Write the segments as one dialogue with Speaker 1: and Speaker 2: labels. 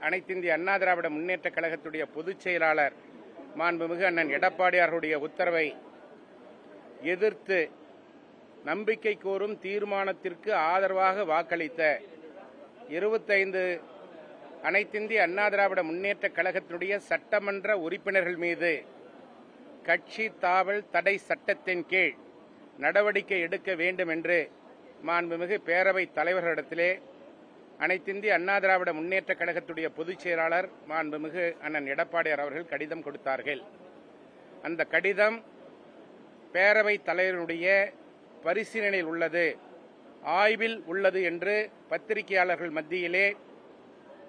Speaker 1: அனைத்திந்திய அண்ணா திராவிட முன்னேற்ற கழகத்துடைய பொதுச் செயலாளர் மாண்புமிகு அண்ணன் எடப்பாடியாருடைய உத்தரவை எதிர்த்து நம்பிக்கை கோரும் தீர்மானத்திற்கு ஆதரவாக வாக்களித்த 25 அனைத்திந்திய அண்ணா திராவிட முன்னேற்ற கழகத்தினுடைய சட்டமன்ற உறுப்பினர்கள் மீது கட்சி தாவல் தடை சட்டத்தின் கீழ் நடவடிக்கை எடுக்க வேண்டும் என்று மாண்புமிகு பேரவைத் தலைவர்களிடத்திலே அனைத்திந்திய அண்ணா திராவிட முன்னேற்ற கழகத்துடைய பொதுச் செயலாளர் மாண்புமிகு அண்ணன் எடப்பாடியார் அவர்கள் கடிதம் கொடுத்தார்கள். அந்த கடிதம் பேரவைத் தலைவருடைய பரிசீலனையில் உள்ளது, ஆய்வில் உள்ளது என்று பத்திரிகையாளர்கள் மத்தியிலே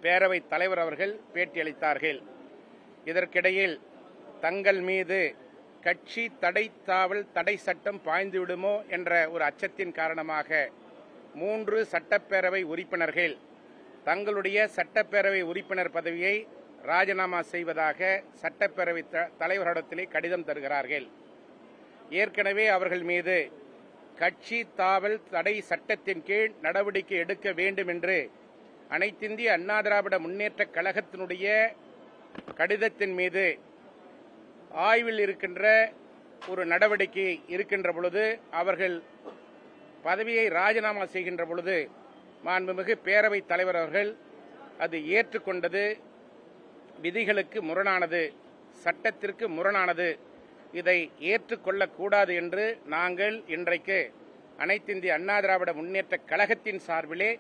Speaker 1: பேரவைத் தலைவர் அவர்கள் பேட்டியளித்தார்கள். இதற்கிடையில் தங்கள் மீது கட்சி தாவல் தடை சட்டம் பாய்ந்துவிடுமோ என்ற ஒரு அச்சத்தின் காரணமாக 3 சட்டப்பேரவை உறுப்பினர்கள் தங்களுடைய சட்டப்பேரவை உறுப்பினர் பதவியை ராஜினாமா செய்வதாக சட்டப்பேரவை தலைவரிடத்திலே கடிதம் தருகிறார்கள். ஏற்கனவே அவர்கள் மீது கட்சி தாவல் தடை சட்டத்தின் கீழ் நடவடிக்கை எடுக்க வேண்டும் என்று அனைத்திந்திய அண்ணா திராவிட முன்னேற்ற கழகத்தினுடைய கடிதத்தின் மீது ஆய்வில் இருக்கின்ற ஒரு நடவடிக்கை இருக்கின்ற பொழுது அவர்கள் பதவியை ராஜினாமா செய்கின்ற பொழுது மாண்புமிகு பேரவைத் தலைவர் அவர்கள் அது ஏற்றுக்கொண்டது விதிகளுக்கு முரணானது, சட்டத்திற்கு முரணானது, இதை ஏற்றுக்கொள்ளக்கூடாது என்று நாங்கள் இன்றைக்கு அனைத்திந்திய அண்ணா திராவிட முன்னேற்ற கழகத்தின் சார்பிலே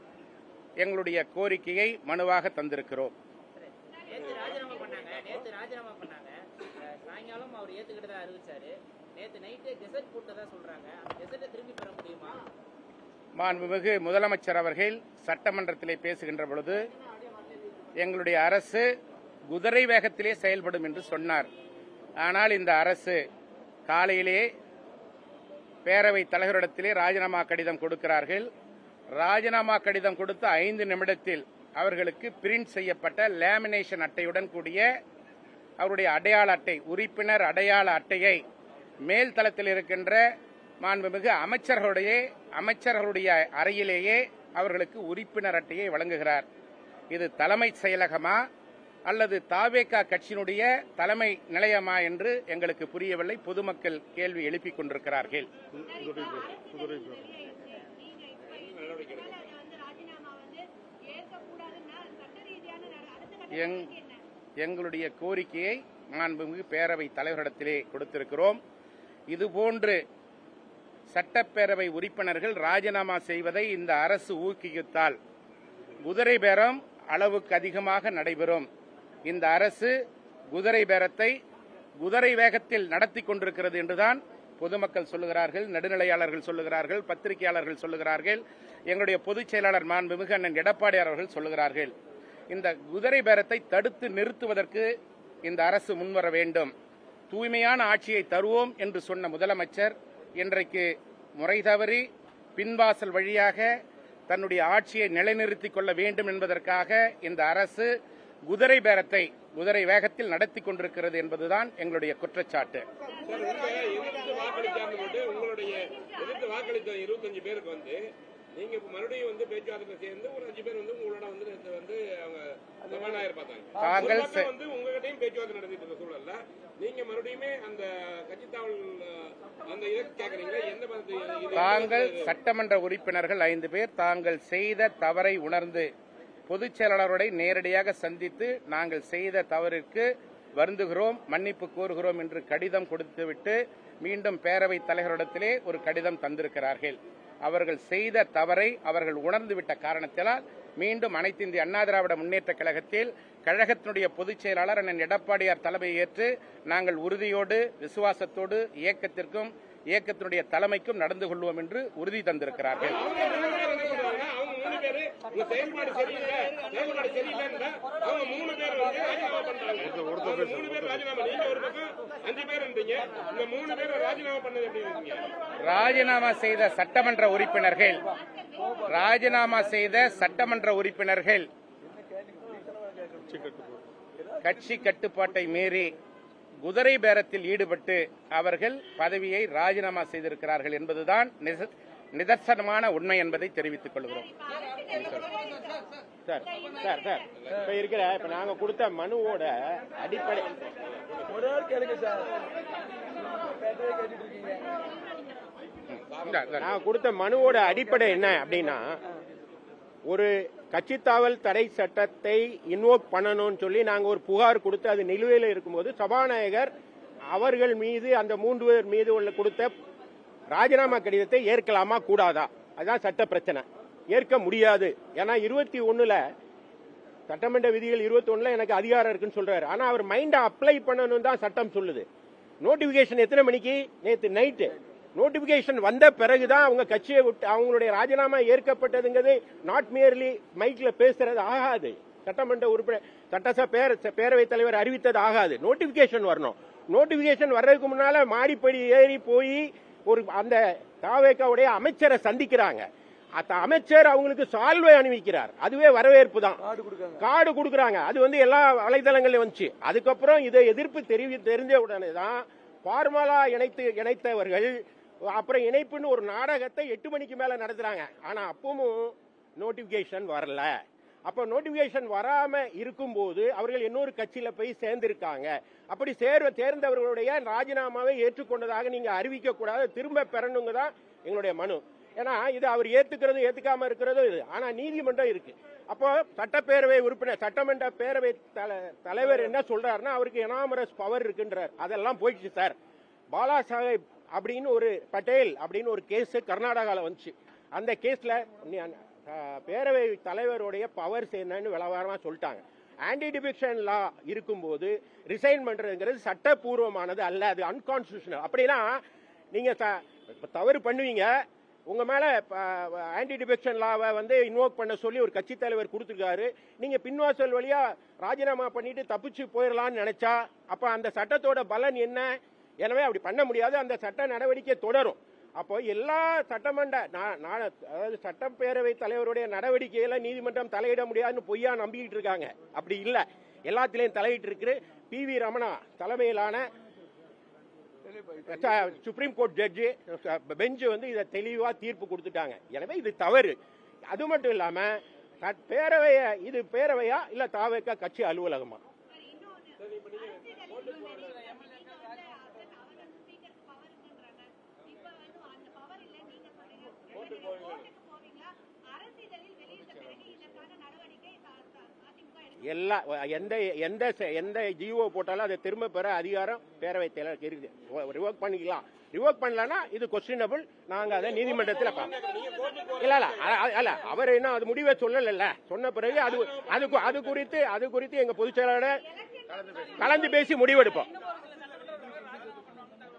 Speaker 1: எங்களுடைய கோரிக்கையை மனுவாக தந்திருக்கிறோம். மாண்புமிகு முதலமைச்சர் அவர்கள் சட்டமன்றத்திலே பேசுகின்ற பொழுது எங்களுடைய அரசு குதிரை வேகத்திலே செயல்படும் என்று சொன்னார். ஆனால் இந்த அரசு காலையிலே பேரவைத் தலைவரிடத்திலே ராஜினாமா கடிதம் கொடுக்கிறார்கள். ராஜினாமா கடிதம் கொடுத்த 5 நிமிடத்தில் அவர்களுக்கு பிரிண்ட் செய்யப்பட்ட லேமினேஷன் அட்டையுடன் கூடிய அவருடைய அடையாள அட்டை, உறுப்பினர் அடையாள அட்டையை மேல் தளத்தில் இருக்கின்ற மாண்புமிகு அமைச்சர்களுடைய அறையிலேயே அவர்களுக்கு உறுப்பினர் அட்டையை வழங்குகிறார். இது தலைமை செயலகமா அல்லது தாவேகா கட்சியினுடைய தலைமை நிலையமா என்று எங்களுக்கு புரியவில்லை. பொதுமக்கள் கேள்வி எழுப்பிக் கொண்டிருக்கிறார்கள். எங்களுடைய கோரிக்கையை மாண்புமிகு பேரவைத் தலைவரிடத்திலே கொடுத்திருக்கிறோம். இதுபோன்று சட்டப்பேரவை உறுப்பினர்கள் ராஜினாமா செய்வதை இந்த அரசு ஊக்குவித்தால் குதிரை பேரம் அளவுக்கு அதிகமாக நடைபெறும். இந்த அரசு குதிரை பேரத்தை குதிரை வேகத்தில் நடத்தி கொண்டிருக்கிறது என்றுதான் பொதுமக்கள் சொல்லுகிறார்கள், நடுநிலையாளர்கள் சொல்லுகிறார்கள், பத்திரிகையாளர்கள் சொல்லுகிறார்கள், எங்களுடைய பொதுச் செயலாளர் மாண்புமிகு அண்ணன் எடப்பாடியார் அவர்கள் சொல்லுகிறார்கள். இந்த குதிரை பேரத்தை தடுத்து நிறுத்துவதற்கு இந்த அரசு முன்வர வேண்டும். தூய்மையான ஆட்சியை தருவோம் என்று சொன்ன முதலமைச்சர் இன்றைக்கு முறை தவறி பின்வாசல் வழியாக தன்னுடைய ஆட்சியை நிலைநிறுத்திக் கொள்ள வேண்டும் என்பதற்காக இந்த அரசு குதிரை பேரத்தை குதிரை வேகத்தில் நடத்தி கொண்டிருக்கிறது என்பதுதான் எங்களுடைய குற்றச்சாட்டு.
Speaker 2: நீங்க மறுபடியும் பேச்சுவார்த்தை சேர்ந்து ஒரு 5 பேர் உங்களோட உங்ககிட்டயும் பேச்சுவார்த்தை நடத்திட்டு இருக்க சூழல்ல நீங்க மறுபடியுமே அந்த கட்சித்தாவல் அந்த இதை கேக்குறீங்களா? எந்த
Speaker 1: தாங்கள் சட்டமன்ற உறுப்பினர்கள் 5 பேர் தாங்கள் செய்த தவறை உணர்ந்து பொதுச் செயலாளருடைய நேரடியாக சந்தித்து நாங்கள் செய்த தவறிற்கு வருந்துகிறோம், மன்னிப்பு கோருகிறோம் என்று கடிதம் கொடுத்துவிட்டு மீண்டும் பேரவைத் தலைவரிடத்திலே ஒரு கடிதம் தந்திருக்கிறார்கள். அவர்கள் செய்த தவறை அவர்கள் உணர்ந்துவிட்ட காரணத்தினால் மீண்டும் அனைத்திந்திய அண்ணா திராவிட முன்னேற்ற கழகத்தில் கழகத்தினுடைய பொதுச் செயலாளர் அண்ணன் எடப்பாடியார் தலைமையை ஏற்று நாங்கள் உறுதியோடு விசுவாசத்தோடு இயக்கத்திற்கும் இயக்கத்தினுடைய தலைமைக்கும் நடந்து கொள்வோம் என்று உறுதி தந்திருக்கிறார்கள். ராஜினாமா செய்த சட்டமன்ற உறுப்பினர்கள் கட்சி கட்டுப்பாட்டை மீறி குதிரை பேரத்தில் ஈடுபட்டு அவர்கள் பதவியை ராஜினாமா செய்திருக்கிறார்கள் என்பதுதான் நிதர்சனமான உண்மை என்பதை தெரிவித்துக் கொள்கிறோம்.
Speaker 3: சார் சார் சார் இப்ப நாங்க கொடுத்த மனுவோட அடிப்படை
Speaker 4: ஒரு நாள் கேளுங்க சார். கேட்டுட்டு இருக்கீங்க.
Speaker 3: நான் கொடுத்த மனுவோட அடிப்படை என்ன அப்படின்னா, ஒரு கட்சித்தாவல் தடை சட்டத்தை இன்வோக் பண்ணணும்னு சொல்லி நாங்க ஒரு புகார் கொடுத்து அது நிலுவையில் இருக்கும்போது சபாநாயகர் அவர்கள் மீது அந்த 3 பேர் மீது உள்ள கொடுத்த ராஜினாமா கடிதத்தை ஏற்கலாமா கூடாதா, அதுதான் சட்ட பிரச்சனை. ஏற்க முடியாது. ஏன்னா 21 சட்டமன்ற விதிகள் 21 எனக்கு அதிகாரம் இருக்குன்னு சொல்றாரு. ஆனா அவர் மைண்ட அப்ளை பண்ணணும் தான் சட்டம் சொல்லுது. நோட்டிபிகேஷன் எத்தனை மணிக்கு? நேற்று நைட்டு நோட்டிபிகேஷன் வந்த பிறகுதான் அவங்க கட்சியை விட்டு அவங்களுடைய ராஜினாமா ஏற்கப்பட்டதுங்கிறது நாட் மியர்லி மைக்ல பேசுறது ஆகாது. சட்டமன்ற உறுப்பினர் சட்டசபை பேரவைத் தலைவர் அறிவித்தது ஆகாது. நோட்டிபிகேஷன் வரணும். நோட்டிபிகேஷன் வர்றதுக்கு முன்னால மாடிப்படி ஏறி போய் ஒரு அந்த தாவேக்காவுடைய அமைச்சரை சந்திக்கிறாங்க. அந்த அமைச்சர் அவங்களுக்கு சால்வை அணிவிக்கிறார். அதுவே வரவேற்பு தான். கார்டு கொடுக்கறாங்க. அது வந்து எல்லா வலைதளங்களையும் வந்துச்சு. அதுக்கப்புறம் இதை எதிர்ப்பு தெரிஞ்ச உடனே தான் ஃபார்மலா இணைத்தவர்கள் அப்புறம் இணைப்புன்னு ஒரு நாடகத்தை 8 மணிக்கு மேல நடத்துறாங்க. ஆனா அப்பவும் நோட்டிபிகேஷன் வரல. அப்ப நோட்டிபிகேஷன் வராம இருக்கும்போது அவர்கள் இன்னொரு கட்சியில போய் சேர்ந்திருக்காங்க. அப்படி சேர்ந்தவர்களுடைய ராஜினாமாவை ஏற்றுக்கொண்டதாக நீங்க அறிவிக்க கூடாது, திரும்ப பெறணுங்க தான் எங்களுடைய மனு. ஏன்னா இது அவர் ஏத்துக்கிறது ஏத்துக்காம இருக்கிறது இது. ஆனா நீதிமன்றம் இருக்கு. அப்போ சட்டப்பேரவை உறுப்பினர் சட்டமன்ற பேரவை தலைவர் என்ன சொல்றாருன்னா அவருக்கு எனாமரஸ் பவர் இருக்குன்றார். அதெல்லாம் போயிடுச்சு சார். பாலா சாஹேப் அப்படின்னு ஒரு பட்டேல் அப்படின்னு ஒரு கேஸ் கர்நாடகாவில் வந்துச்சு. அந்த கேஸ்ல பேரவை தலைவருடைய பவர்ஸ் என்னன்னு விளவாரமா சொல்லிட்டாங்க. ஆன்டி டிஃபெக்ஷன் லா இருக்கும்போது ரிசைன் பண்றதுங்கிறது சட்டப்பூர்வமானது அல்ல, அது அன்கான்ஸ்டிடியூஷனல். அப்படின்னா நீங்க தவறு பண்ணுவீங்க, உங்க மேல ஆன்டி டிஃபெக்ஷன் லாவை வந்து இன்வோக் பண்ண சொல்லி ஒரு கட்சி தலைவர் கொடுத்துருக்காரு. நீங்க பின்வாசல் வழியா ராஜினாமா பண்ணிட்டு தப்பிச்சு போயிடலாம்னு நினைச்சா அப்ப அந்த சட்டத்தோட பலன் என்ன? எனவே அப்படி பண்ண முடியாது. அந்த சட்ட நடவடிக்கை தொடரும். அப்போ எல்லா சட்டமன்ற அதாவது சட்டப்பேரவை தலைவருடைய நடவடிக்கையில நீதிமன்றம் தலையிட முடியாதுன்னு பொய்யா நம்பிக்கிட்டு இருக்காங்க. அப்படி இல்ல, எல்லாத்திலையும் தலையிட்டு இருக்கு. PV ரமணா தலைமையிலான சுப்ரீம் கோர்ட் ஜட்ஜி பெஞ்ச் வந்து இதை தெளிவா தீர்ப்பு கொடுத்துட்டாங்க. எனவே இது தவறு. அது மட்டும் இல்லாம இது பேரவையா இல்ல தாவேக்கா கட்சி அலுவலகமா? எந்த ஜிஓ போட்டாலும் அதை திரும்ப பெற அதிகாரம் பேரவை தலைவருக்கு இருக்கு. ரிவோக் பண்ணிக்கலாம். ரிவோக் பண்ணலன்னா இது கொஸ்டினபிள். நாங்க அதை நீதிமன்றத்தில் இல்ல அவர் என்ன அது முடிவை சொல்லல. சொன்ன பிறகு அது குறித்து எங்க பொதுச் செயலாளர் கலந்து பேசி முடிவெடுப்போம்.